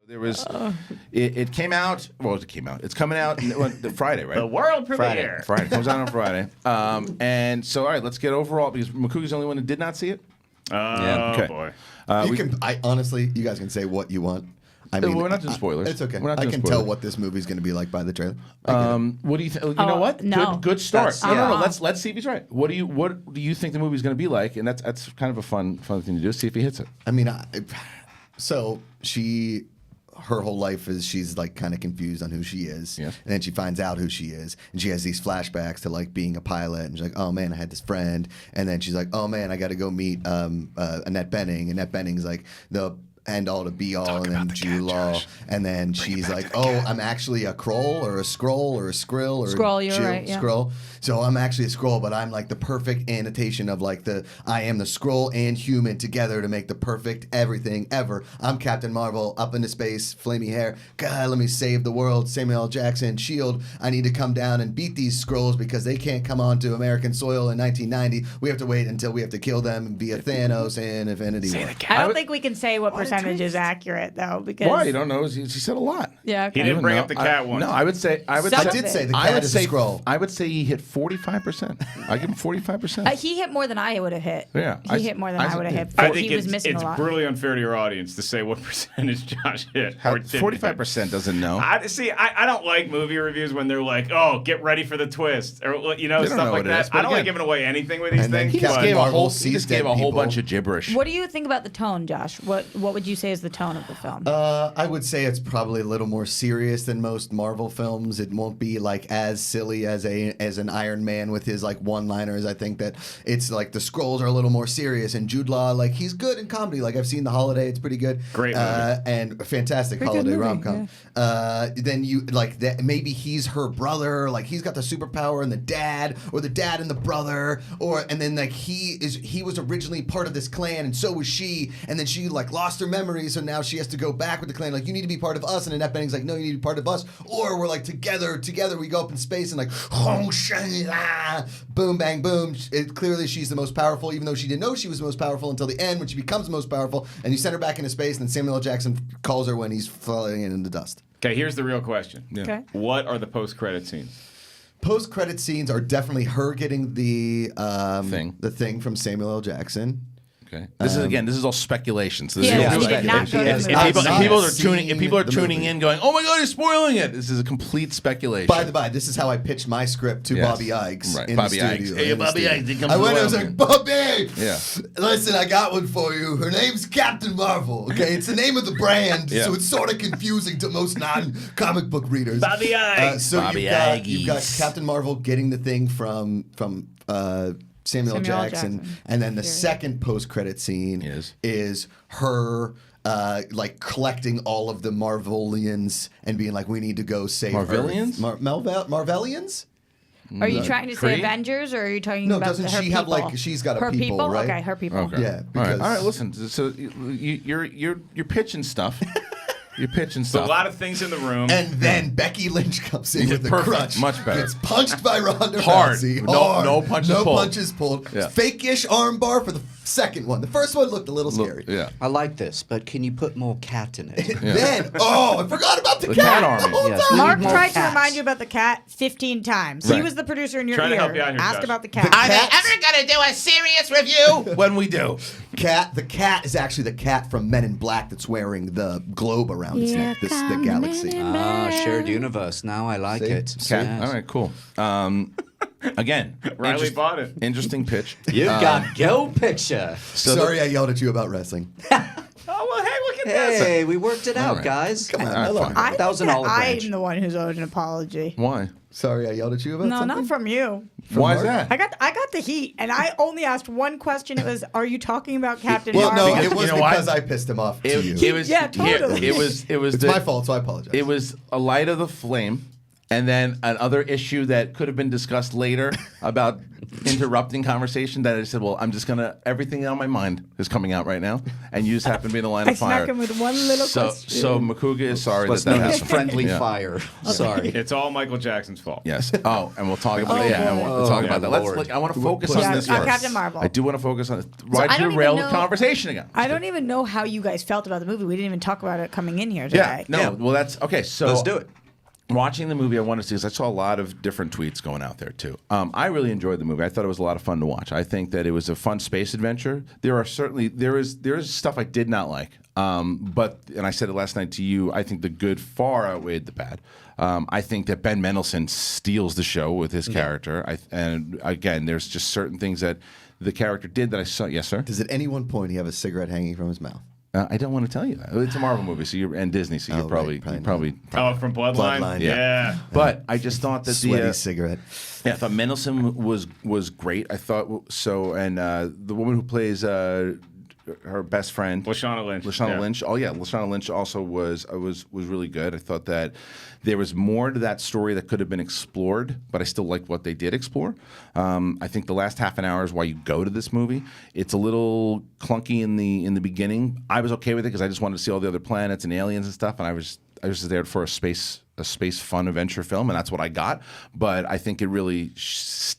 There was, it came out. Well, it came out. It's coming out the Friday, right? The world premiere. Friday comes out on Friday. And so, all right, let's get overall because McCookie's the only one who did not see it. Oh boy. I honestly, you guys can say what you want. I mean, we're not doing spoilers. It's okay. We're not I doing can spoilers. tell what this movie's going to be like by the trailer. What do you think? You know what? no. Good start. I'm No. wrong. Let's see if he's right. What do you think the movie's going to be like? And that's kind of a fun thing to do. See if he hits it. I mean, so her whole life is she's like kind of confused on who she is. Yes. And then she finds out who she is. And she has these flashbacks to like being a pilot. And she's like, oh man, I had this friend. And then she's like, oh man, I got to go meet Annette Bening. Annette Bening's like the end all to be all. And then Jude Law. And then she's like, oh, I'm actually a Kroll or a Skrull or a Skrill or Skrull, a you're right, yeah. Skrull. So I'm actually a Skrull, but I'm like the perfect annotation of like I am the Skrull and human together to make the perfect everything ever. I'm Captain Marvel, up into space, flamey hair. God, let me save the world. Samuel L. Jackson, S.H.I.E.L.D. I need to come down and beat these Skrulls because they can't come onto American soil in 1990. We have to wait until we have to kill them via Thanos and Infinity War. I don't think we can say what percentage is accurate though, because Why? You don't know? She said a lot. Yeah, okay. He didn't bring up the cat one. No, I would say. I did say the cat is a Skrull. I would say he hit 45%. I give him 45%. He hit more than I would have hit. Yeah, he hit more than I would have hit. I But think he was missing it's a lot. brutally unfair to your audience to say what percentage Josh hit. Or didn't hit. 45% doesn't know. I don't like movie reviews when they're like, "Oh, get ready for the twist," or They don't stuff know like what it that. is, but I don't like again- giving away anything with these And then things. Captain but- He Marvel just sees gave dead a whole people. bunch of gibberish. What do you think about the tone, Josh? What would you say is the tone of the film? I would say it's probably a little more serious than most Marvel films. It won't be like as silly as an Iron Man with his like one-liners. I think that it's like the Skrulls are a little more serious, and Jude Law, like he's good in comedy. Like I've seen The Holiday; it's pretty good. Great movie. And a fantastic Pretty good holiday movie, rom-com. Then you like that maybe he's her brother, like he's got the superpower and the dad, or the dad and the brother, and then like he was originally part of this clan and so was she, and then she like lost her memory, so now she has to go back with the clan. Like you need to be part of us, and Annette Bening's like, no, you need to be part of us, or we're like together we go up in space and like boom bang boom. Clearly she's the most powerful, even though she didn't know she was the most powerful until the end when she becomes the most powerful, and you send her back into space, and then Samuel L. Jackson calls her when he's falling into dust. Okay, here's the real question. Okay. What are the post-credit scenes? Post-credit scenes are definitely her getting the Thing. the thing from Samuel L. Jackson. Okay. This is all speculation. So this Yeah, is we did not go to if, the if people, movie. if people are I've tuning, if seen people are the tuning movie. in, going, "Oh my God, he's spoiling it!" This is a complete speculation. By the by, this is how I pitched my script to Yes. Bobby Ikes Right, in Bobby the Ikes. studio. Hey, in the Bobby studio. Ikes, he comes I went to and I was welcome like, you. Bobby, Yeah. listen, I got one for you. Her name's Captain Marvel. Okay, it's the name of the brand, Yeah. so it's sort of confusing to most non-comic book readers. Bobby Ikes. So Bobby you've got Ikes. Captain Marvel getting the thing from Samuel L. Jackson, and then the second post-credit scene is her like collecting all of the Marvelians and being like, we need to go save Marvelians? Earth. Marvelians? Are you trying to say Kree? Avengers, or are you talking No, about doesn't her she people? have like she's got a her people, right? Okay, her people. Okay. Yeah, All right. because- All right. Listen. So you're pitching stuff. You're pitching So stuff. a lot of things in the room. And then Becky Lynch comes in Yeah, with a perfect. crutch. Much better. Gets punched by Ronda Hard. Rousey. No- Hard. no punches no pulled. punches pulled. Yeah. Fake-ish arm bar for the second one. The first one looked a little scary. Yeah. I like this, but can you put more cat in it? Then, I forgot about the The cat. cat army. The whole Yes. time. Mark More tried to cats. remind you about the cat 15 times. Right. He was the producer in your Trying to ear. help you out here, Ask Josh. about the cat. Are they ever gonna do a serious review? When we do. The cat is actually the cat from Men in Black that's wearing the globe around its neck. The galaxy. Ah, shared universe. Now I like See? it. Cat. Yes. All right. Cool. Again, Riley bought it. Interesting pitch. You've got go picture. Sorry I yelled at you about wrestling. Oh, well, hey, look at this. Hey, we worked it out, right. guys. Come on. All right, I love fine. it. That was an olive branch. I'm the one who's owed an apology. Why? Sorry I yelled at you about No, something? not from you. Why is Mark? that? I got the heat, and I only asked one question. It was, "Are you talking about Captain Well, no, Marvel?" it was You know what? because I pissed him off to you. It was Yeah, totally. It was It's my fault, so I apologize. It was a light of the flame, And then another issue that could have been discussed later about interrupting conversation that I said, well, I'm just going to, everything on my mind is coming out right now. And you just happen to be in the line I of fire. snuck him with one little question. So Makuga is sorry What's that known as happened. friendly Yeah. fire. Sorry. It's all Michael Jackson's fault. Yes. Oh, and we'll talk about Oh, yeah, and we'll talk boy. about that. Yeah, Let's. Lord. I want to focus Yeah, on this on first. Captain Marvel. I do want to focus on why I don't derail even the know- conversation again. I don't even know how you guys felt about the movie. We didn't even talk about it coming in here today. Yeah. No. Yeah. Well, that's okay. So Let's do it. Watching the movie, I wanted to see because I saw a lot of different tweets going out there too. I really enjoyed the movie. I thought it was a lot of fun to watch. I think that it was a fun space adventure. There is stuff I did not like, but and I said it last night to you. I think the good far outweighed the bad. I think that Ben Mendelsohn steals the show with his character. And again, there's just certain things that the character did that I saw. Yes, sir. Does at any one point he have a cigarette hanging from his mouth? I don't want to tell you that. It's a Marvel movie, so and Disney, so you're right, probably. Oh, from Bloodline? Bloodline. Yeah. But I just thought that Sweaty cigarette. I thought Mendelsohn was great. I thought so, and the woman who plays her best friend, Lashana Lynch. Lashana Yeah. Lynch. Oh yeah, Lashana Lynch also was really good. I thought that there was more to that story that could have been explored, but I still liked what they did explore. I think the last half an hour is why you go to this movie. It's a little clunky in the beginning. I was okay with it because I just wanted to see all the other planets and aliens and stuff, and I was just there for a space fun adventure film, and that's what I got. But I think it really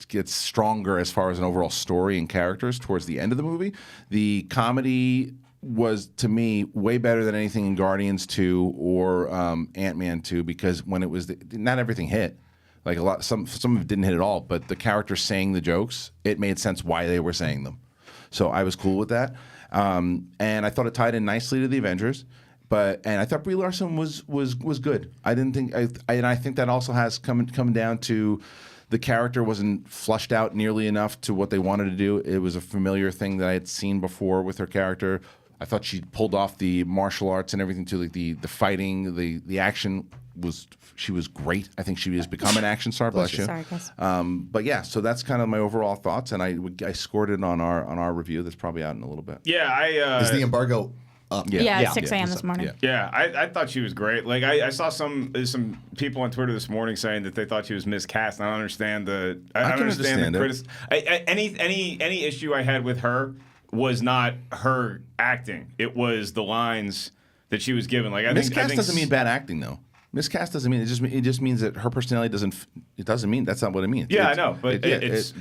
gets stronger as far as an overall story and characters towards the end of the movie. The comedy was, to me, way better than anything in Guardians 2 or Ant-Man 2 because when it was not everything hit. Like some of it didn't hit at all, but the characters saying the jokes, it made sense why they were saying them. So I was cool with that, and I thought it tied in nicely to the Avengers. And I thought Brie Larson was good. I didn't think, and I think that also has come down to the character wasn't flushed out nearly enough to what they wanted to do. It was a familiar thing that I had seen before with her character. I thought she pulled off the martial arts and everything too, like the fighting, the action she was great. I think she has become an action star. Bless you. Sorry, guys. But yeah, so that's kind of my overall thoughts, and I scored it on our review that's probably out in a little bit. Yeah, Is the embargo up? Yeah, Yeah. 6 a.m. this morning. Yeah. I thought she was great. Like I saw some people on Twitter this morning saying that they thought she was miscast. And I don't understand the. I don't can understand the understand any issue I had with her was not her acting. It was the lines that she was given. Like I think Doesn't mean bad acting though. Miscast doesn't mean it just means that her personality doesn't. It doesn't mean that's not what it means. Yeah, I It's- know,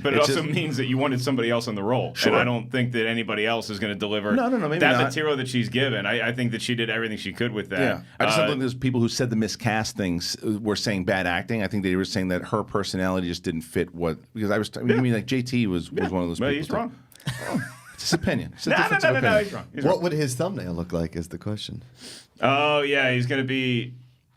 but it also means that you wanted somebody else in the role, Sure. and I don't think that anybody else is going to deliver No, maybe that not. material that she's given. I think that she did everything she could with that. Yeah, I just don't think there's people who said the miscast things were saying bad acting. I think they were saying that her personality just didn't fit because I was. I mean, like JT was one of those But people. he's wrong. It's his opinion. It's a No, difference of no, opinion. he's wrong. He's What wrong. would his thumbnail look like? Is the question. Oh yeah, he's going to be.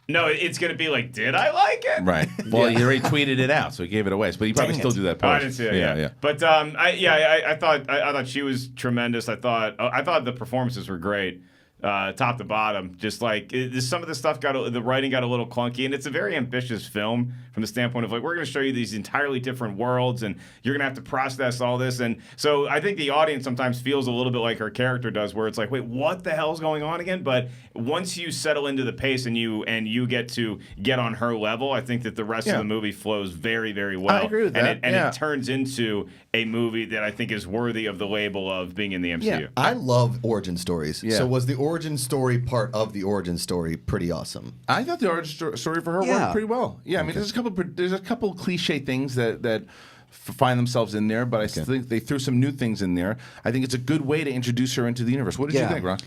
No, it's going to be like, did I like it? Right. Well, he already tweeted it out, so he gave it away. But he probably Dang still it. do that Oh, post. I didn't see it. Yeah. But I thought she was tremendous. I thought the performances were great. Top to bottom, just like some of the stuff the writing got a little clunky, and it's a very ambitious film from the standpoint of like we're going to show you these entirely different worlds, and you're going to have to process all this, and so I think the audience sometimes feels a little bit like her character does, where it's like, wait, what the hell's going on again? But once you settle into the pace and you get on her level, I think that the rest of the movie flows very, very well. I agree with that. And Yeah. it turns into a movie that I think is worthy of the label of being in the MCU. Yeah. I love origin stories. Yeah. So was the origin story part of the origin story pretty awesome? I thought the origin story for her Yeah. worked pretty well. Yeah, I mean, there's a couple cliche things that find themselves in there, but I think they threw some new things in there. I think it's a good way to introduce her into the universe. What did you Yeah. think, Ron?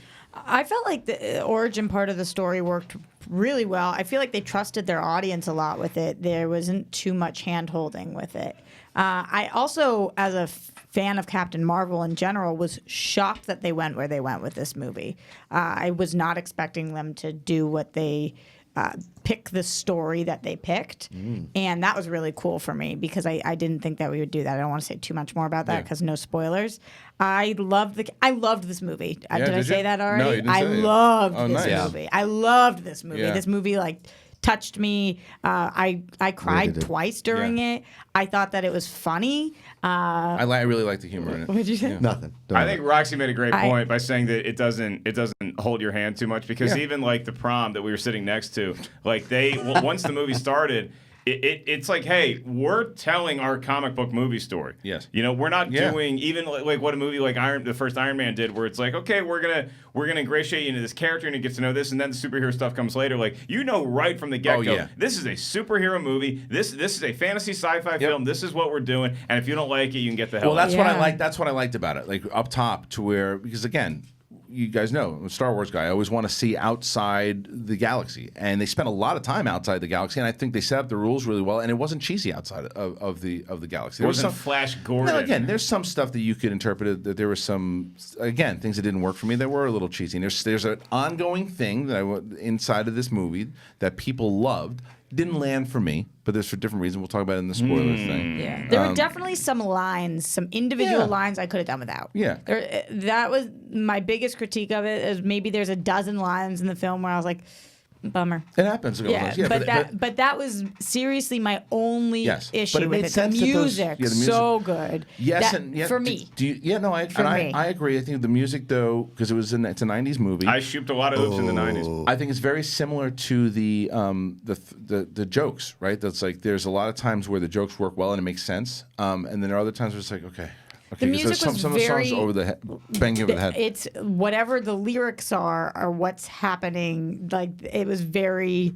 I felt like the origin part of the story worked really well. I feel like they trusted their audience a lot with it. There wasn't too much hand-holding with it. I also, as a fan of Captain Marvel in general, was shocked that they went where they went with this movie. I was not expecting them to do what they pick the story that they picked, and that was really cool for me because I didn't think that we would do that. I don't want to say too much more about that because no spoilers. I loved this movie. Yeah, did I did say you? that No, already? you didn't I say it. loved Oh, this nice. movie. I loved this movie. Yeah. This movie touched me. I cried did. twice during it. I thought that it was funny. I really like the humor in it. What did you say? Nothing. Don't I worry. think Roxy made a great I- point by saying that it doesn't hold your hand too much because even like the prom that we were sitting next to, like once the movie started, it's like, hey, we're telling our comic book movie story. Yes. You know, we're not Yeah. doing even like what a movie like the first Iron Man did, where it's like, okay, we're gonna ingratiate you into this character and you get to know this, and then the superhero stuff comes later. Like, you know, right from the get go, yeah. this is a superhero movie. This is a fantasy sci-fi film. This is what we're doing, and if you don't like it, you can get the hell. Well, out. that's what I Yeah. like. That's what I liked about it. Like up top to where, because again, you guys know, I'm a Star Wars guy. I always want to see outside the galaxy, and they spent a lot of time outside the galaxy, and I think they set up the rules really well. And it wasn't cheesy outside of the galaxy. It wasn't Flash Gordon. No, again, there's some stuff that you could interpret it, that there was some, again, things that didn't work for me that were a little cheesy. And there's an ongoing thing that inside of this movie that people loved. Didn't land for me, but there's for different reasons. We'll talk about it in the spoiler thing. Yeah, there were definitely some lines, some individual Yeah. lines I could have done without. Yeah. That was my biggest critique of it. Is maybe there's a dozen lines in the film where I was like, bummer. It happens. A couple Yeah, times. but that was seriously my only Yes, issue but it with made it. sense The that those- music, yeah, the music- so good. Yes, That- and yeah, for me. Do you, yeah, no, I me. I agree. I think the music though, because it's a '90s movie. I shooped a lot of those in the '90s. I think it's very similar to the jokes, right? That's like there's a lot of times where the jokes work well and it makes sense, and then there are other times where it's like, okay. The 'cause music there's some was of the songs very- over the head, banging over the head. It's whatever the lyrics are or what's happening. Like it was very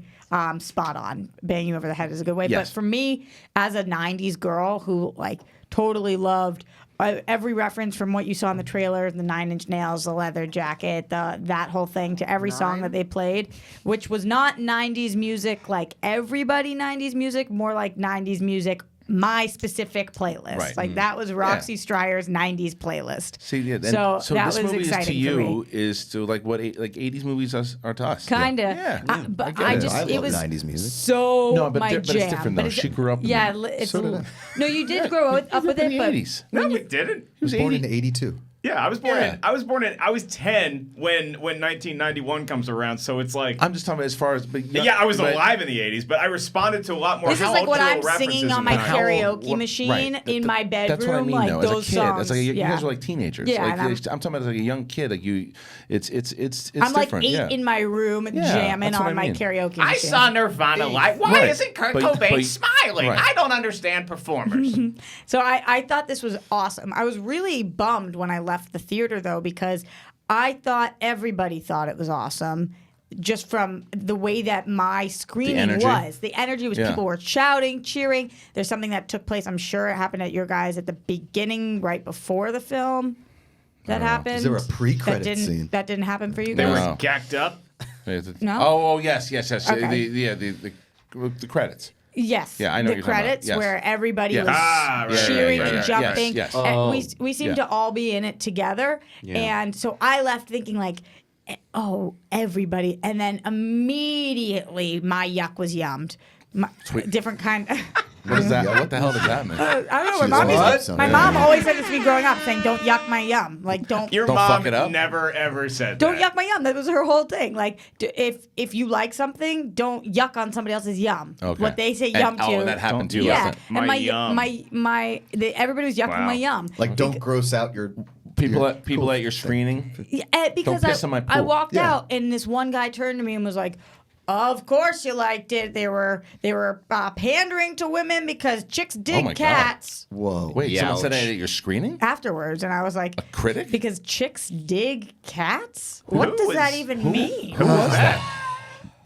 spot on. Banging over the head is a good way. Yes. But for me, as a '90s girl who like totally loved every reference from what you saw in the trailer, the 9 Inch Nails, the leather jacket, that whole thing, to every song that they played, which was not '90s music like everybody '90s music, more like '90s music. My specific playlist, Right. like that was Roxy Streyer's '90s playlist. See, yeah, so that this was movie is to exciting for me. you is to like what like '80s movies are to us. Kinda. Yeah. But get I it. just I it love was 90s music. so No, but my but it's jam. different, But though. it's- She grew up in Yeah, the- it's So did I. no, you did grow up with in it, the but 80s. No, we didn't. He was Born 80. in '82. Yeah, I was born Yeah. in. I was 10 when 1991 comes around. So it's like. I'm just talking about as far as. But Yeah, I was but- alive in the 80s, but I responded to a lot more this is like what cultural I'm references singing on in my the 90s. karaoke What- machine right. in my bedroom. That's what I mean, like though. those As a kid, songs. it's like you yeah. guys are like teenagers. Yeah, Like, and I'm talking about as like a young kid. Like you, it's I'm like different. 8 yeah. in my room jamming that's what on I my mean. karaoke machine. I saw Nirvana live. Why Right. isn't Kurt But- Cobain but- smiling? right. I don't understand performers. So I thought this was awesome. I was really bummed when I left the theater, though, because I thought everybody thought it was awesome. Just from the way that my screening energy? was. The energy was Yeah. people were shouting, cheering. There's something that took place, I'm sure it happened at your guys at the beginning, right before the film. That happened. Is there a pre-credit that didn't, scene? That didn't happen for you They guys? were No. gacked up. No? Oh, yes. Okay. The credits. Yes. Yeah, I know what the you're talking about. credits Yes. where everybody Yes. was Right, cheering right, and right. jumping. Yes, yes. And we seemed Yeah. to all be in it together. Yeah. And so I left thinking like, oh, everybody. And then immediately my yuck was yummed. Different kind. What is that? What the hell does that mean? I don't know. She's My, mom what? used to, my mom always said this to me growing up, saying, "Don't yuck my yum." Like, don't Your Don't mom fuck it up. never ever said don't that. yuck my yum. That was her whole thing. Like, if you like something, don't yuck on somebody else's yum. Okay. What they say And- yum to. Oh, that happened to you. Yeah, last My and yum. everybody was yucking Wow. my yum. Like, don't gross out your People at your screening. Yeah, because piss on my I pool. walked Yeah. out and this one guy turned to me and was like, "Of course you liked it. They were pandering to women because chicks dig my God. cats." Whoa. Wait, someone said Youch. that at your screening? Afterwards, and I was like, Critic? Because chicks dig cats? What Who does was- that even mean? Who was that?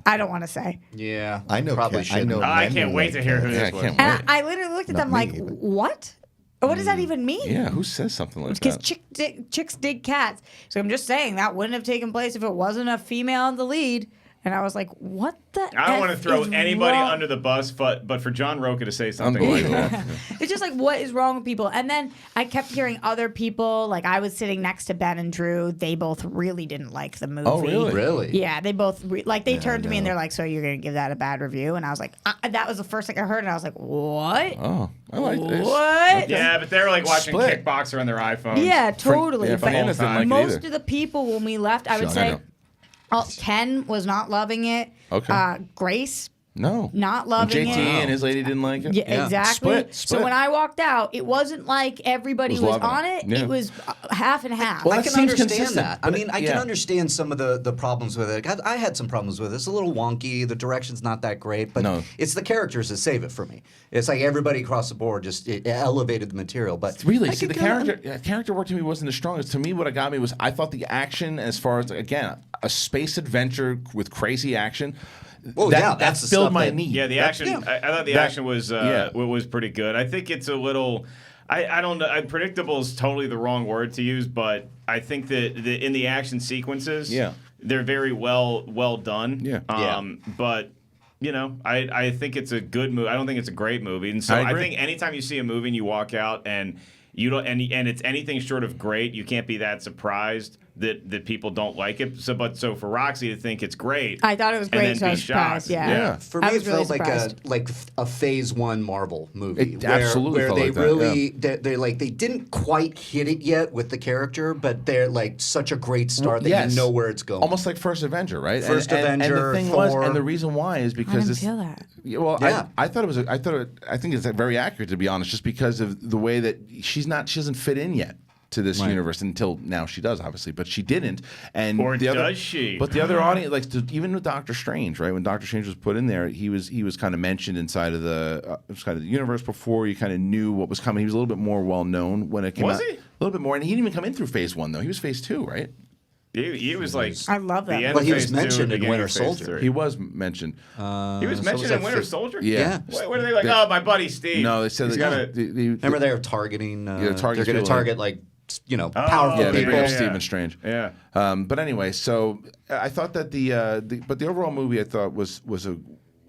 I don't want to say. Yeah. I know. Probably cat, I should. know. I men can't who wait like to hear who cats. Yeah, I this was. can't And wait. I literally looked at Not them me, like, but- what? What does that even mean? Yeah, who says something like Because that? chicks dig cats. So I'm just saying that wouldn't have taken place if it wasn't a female in the lead. And I was like, what the I don't want to F throw is anybody wrong? under the bus, but for John Roca to say something like Unbelievable. that. It's just like, what is wrong with people? And then I kept hearing other people, like I was sitting next to Ben and Drew. They both really didn't like the movie. Oh, really? Really? Yeah, they both they turned to me and they're like, "So you're gonna give that a bad review?" And I was like, that was the first thing I heard, and I was like, "What? Oh, I like this. What?" Yeah, but they were like watching Split. Kickboxer on their iPhones. Yeah, totally. yeah, But Fernandez didn't like it most either. of the people when we left, I would Sure. say, I know. Ken was not loving it. Okay. Grace No. not And loving JT it. and his lady didn't like it. Yeah, exactly. Split. So when I walked out, it wasn't like everybody Was was loving on it. it. Yeah. It was half and half. Well, I that can seems understand consistent, that. I but mean, I yeah. can understand some of the problems with it. I had some problems with it. It's a little wonky. The direction's not that great, but No. it's the characters that save it for me. It's like everybody across the board just it elevated the material. But Really, I see, the could kinda- character work to me wasn't the strongest. To me, what got me was I thought the action, as far as again a space adventure with crazy action. Oh, yeah, that's the filled stuff my that- need. Yeah, the action. I thought the action was yeah. was pretty good. I think it's a little. I don't know. Predictable is totally the wrong word to use, but I think that in the action sequences, Yeah. they're very well done. Yeah. But you know, I think it's a good movie. I don't think it's a great movie, and so I I agree. think anytime you see a movie and you walk out and you don't and it's anything short of great, you can't be that surprised that people don't like it. So for Roxy to think it's great, I thought it was and great, then so I be was surprised. shocked. Yeah. For I me, it was really felt surprised. like a Phase 1 Marvel movie. It absolutely where felt they like that, really they're like they didn't quite hit it yet with the character, but they're like such a great start that yes. you know where it's going. Almost like First Avenger, right? First and Avenger, the thing Thor. was, and the reason why is because didn't feel that. Yeah, well, Yeah. I thought it was. I think it's very accurate, to be honest, just because of the way that she doesn't fit in yet to this universe until now. She does, obviously, but she didn't. And Or the other, does she? But the other audience, like even with Doctor Strange, right? When Doctor Strange was put in there, he was kind of mentioned inside of the universe before. You kind of knew what was coming. He was a little bit more well known when it came Was out. he? A little bit more, and he didn't even come in through Phase 1 though. He was Phase 2, right? He was like. I love that. the end But of he was Phase 2 mentioned and in beginning Winter of Phase Soldier. 3. He was mentioned. He was so mentioned was in that Winter Phase- Soldier? Yeah. What are they like? Oh, my buddy Steve. No, they said He's that got a. Remember they were targeting. Yeah, target they're going to people, target powerful Yeah, they people. bring up Stephen Strange. Yeah. But anyway, so I thought that the overall movie I thought was a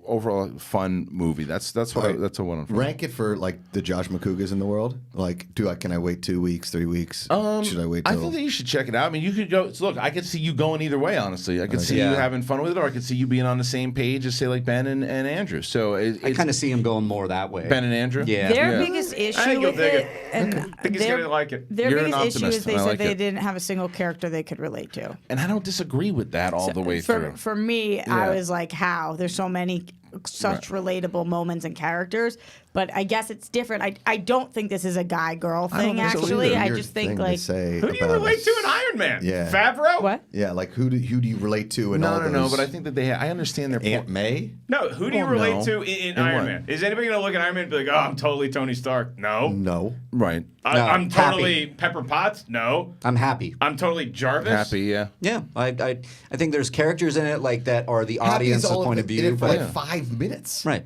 overall fun movie. That's what Right. that's a one. Rank it for like the Josh McCougas in the world. Like, can I wait 2 weeks, 3 weeks? Should I wait I till? think that you should check it out. I mean, you could go. Look, I could see you going either way. Honestly, I could see you Yeah. having fun with it, or I could see you being on the same page as say like Ben and Andrew. So I kind of see him going more that way. Ben and Andrew. Yeah. Their Yeah. biggest I think issue you'll with dig it, it. and I think he's their, gonna like it. their You're an biggest issue optimist, is they and I said like they it. didn't have a single character they could relate to. And I don't disagree with that all the way through. For me, I was like, how? There's so many such relatable moments and characters, but I guess it's different. I don't think this is a guy-girl I thing, don't think so actually. either. I Weird just think, thing to like... say Who do you about relate us. to in Iron Man? Yeah. Favreau? What? Yeah, like who do you relate to in all No, those? but I think that I understand their point. Aunt May. No, who do you Well, relate no. to in In Iron what? Man? Is anybody going to look at Iron Man and be like, oh, I'm totally Tony Stark? No. No. Right. No, I'm Happy. totally Pepper Potts? No. I'm happy. I'm totally Jarvis? Happy, yeah. Yeah, I think there's characters in it like that are the Happy's audience's all point of in view, it for but like 5 minutes. right.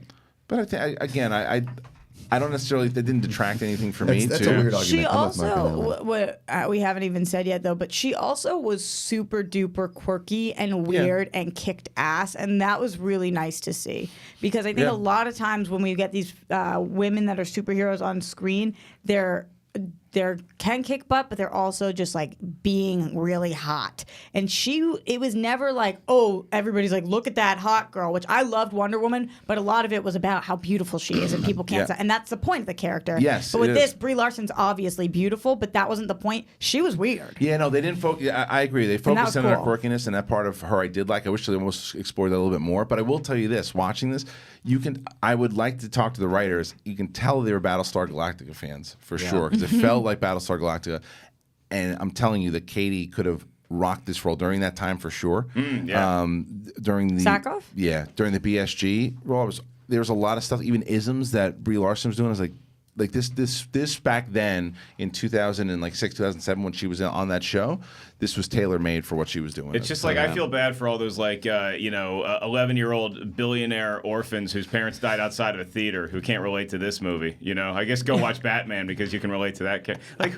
But I think again, I don't necessarily. That didn't detract anything from me. That's too. a weird argument. She I'm not marking that also, one. what we haven't even said yet though, but she also was super duper quirky and weird and kicked ass, and that was really nice to see. Because I think Yeah. a lot of times when we get these women that are superheroes on screen, they're can kick butt, but they're also just like being really hot. And it was never like, oh, everybody's like, look at that hot girl, which I loved Wonder Woman, but a lot of it was about how beautiful she is and people can't Yeah. say, and that's the point of the character. Yes, But with it this, is. Brie Larson's obviously beautiful, but that wasn't the point. She was weird. Yeah, no, they didn't focus. I agree. They that focused was on her cool. quirkiness, and that part of her I did like. I wish they almost explored that a little bit more. But I will tell you this: watching this, I would like to talk to the writers. You can tell they were Battlestar Galactica fans for sure, because it felt like Battlestar Galactica. And I'm telling you that Katie could have rocked this role during that time for sure. yeah. During the Sackhoff? during the BSG role, there was a lot of stuff, even isms that Brie Larson was doing. I was like this back then in 2006, 2007 when she was on that show. This was tailor made for what she was doing. It's just like I feel bad for all those 11-year-old billionaire orphans whose parents died outside of a theater who can't relate to this movie. You know, I guess go watch Batman because you can relate to that. Like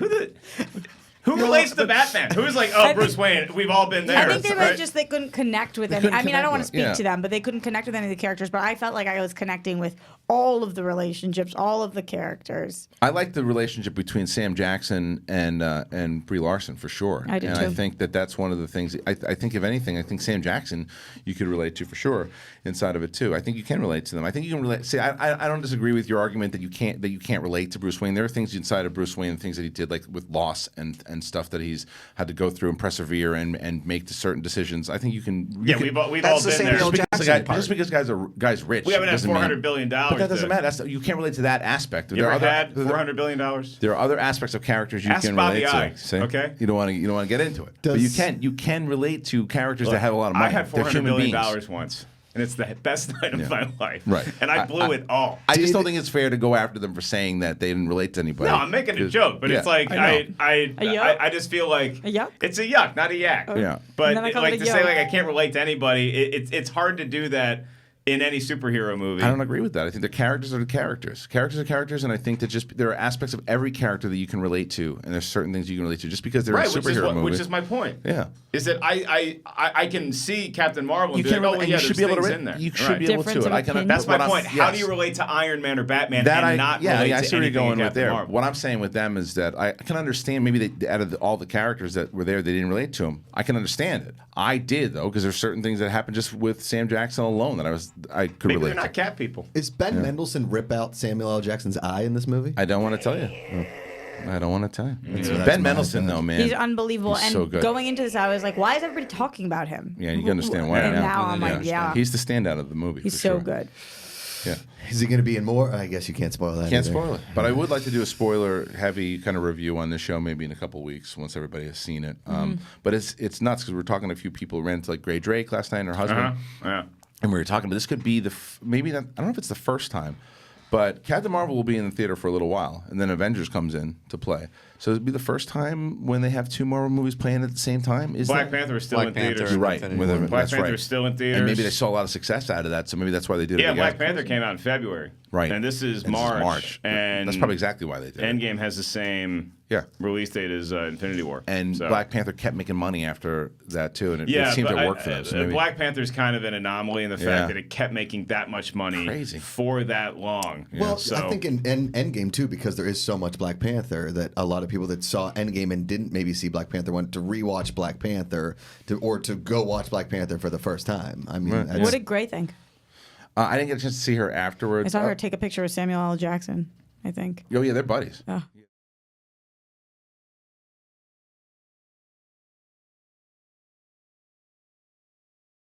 who relates to Batman? Who's like, oh, Bruce Wayne? We've all been there. I think they right? were just they couldn't connect with any. couldn't I mean, I don't want to connect speak with- to them, but they couldn't connect with any of the characters. But I felt like I was connecting with all of the relationships, all of the characters. I like the relationship between Sam Jackson and Brie Larson for sure. I do and too. I think that's one of the things. I think if anything, I think Sam Jackson you could relate to for sure inside of it too. I think you can relate to them. I think you can relate. See, I don't disagree with your argument that you can't relate to Bruce Wayne. There are things inside of Bruce Wayne, things that he did like with loss and and stuff that he's had to go through and persevere and make certain decisions. I think you can. Yeah, can, we've all been there. Just because guy's rich, We haven't had doesn't $400 mean- billion. But that doesn't matter. You can't relate to that aspect. You ever had $400 billion? There are other aspects of characters you Ask can Bobby relate Ives, to. See? okay? You don't want to get into it. But you can relate to characters that have a lot of money. I had They're $400 human billion beings. once. And it's the best night of my life. Right. And I blew it all. I just don't think it's fair to go after them for saying that they didn't relate to anybody. No, I'm making a joke, but it's like I just feel like A yuck? it's a yuck, not a yak. Yeah. But And then I call it like a to say yuck. like I can't relate to anybody, it's hard to do that in any superhero movie. I don't agree with that. I think the characters are the characters. Characters are characters, and I think that just there are aspects of every character that you can relate to, and there's certain things you can relate to. Just because they're a superhero movie, which is my point. Yeah. Is that I can see Captain Marvel and You be can like, oh, relate, yeah, you should there's be able to things relate. in there. You should Right. be able Difference to. of I can. opinion. That's my what I'm- point. How do yes. you relate to Iron Man or Batman That and not yeah, relate I to see where you're anything going in with Captain there. Marvel? What I'm saying with them is that I can understand maybe out of all the characters that were there, they didn't relate to them. I can understand it. I did though, because there's certain things that happened just with Sam Jackson alone that I could Maybe relate they're to. not cat people. Is Ben Mendelsohn rip out Samuel L. Jackson's eye in this movie? I don't want to tell you. I don't want to tell you. that's Ben my Mendelsohn, though, man. He's unbelievable. He's And so good. going into this, I was like, why is everybody talking about him? Yeah, you can understand why And now. now I'm like, yeah. He's the standout of the movie. He's for so sure. good. Yeah. Is he going to be in more? I guess you can't spoil that. Can't either. spoil it. But I would like to do a spoiler-heavy kind of review on this show maybe in a couple weeks once everybody has seen it. But it's nuts because we're talking to a few people who ran to like Gray Drake last night and her husband. Yeah. And we were talking, but this could be maybe not, I don't know if it's the first time, but Captain Marvel will be in the theater for a little while, and then Avengers comes in to play. So it'd be the first time when they have two Marvel movies playing at the same time. Black Panther is still Black in Panther. theaters. You're right. Infinity With War. them, Black that's Panther right. is still in theaters. And maybe they saw a lot of success out of that, so maybe that's why they did it Yeah, again. Black Panther came out in February. Right. And this is And this March. And that's probably exactly why they did it. Endgame has the same release date as Infinity War. And So- Black Panther kept making money after that too, and it Yeah, seemed but to work for them. So maybe, Black Panther's kind of an anomaly in the fact Yeah. that it kept making that much money Crazy. for that long. Well, So- I think in Endgame too, because there is so much Black Panther that a lot of people that saw Endgame and didn't maybe see Black Panther want to rewatch Black Panther or to go watch Black Panther for the first time. I mean, that's- What did Gray think? I didn't get a chance to see her afterwards. I saw her take a picture with Samuel L. Jackson, I think. Oh yeah, they're buddies. Oh.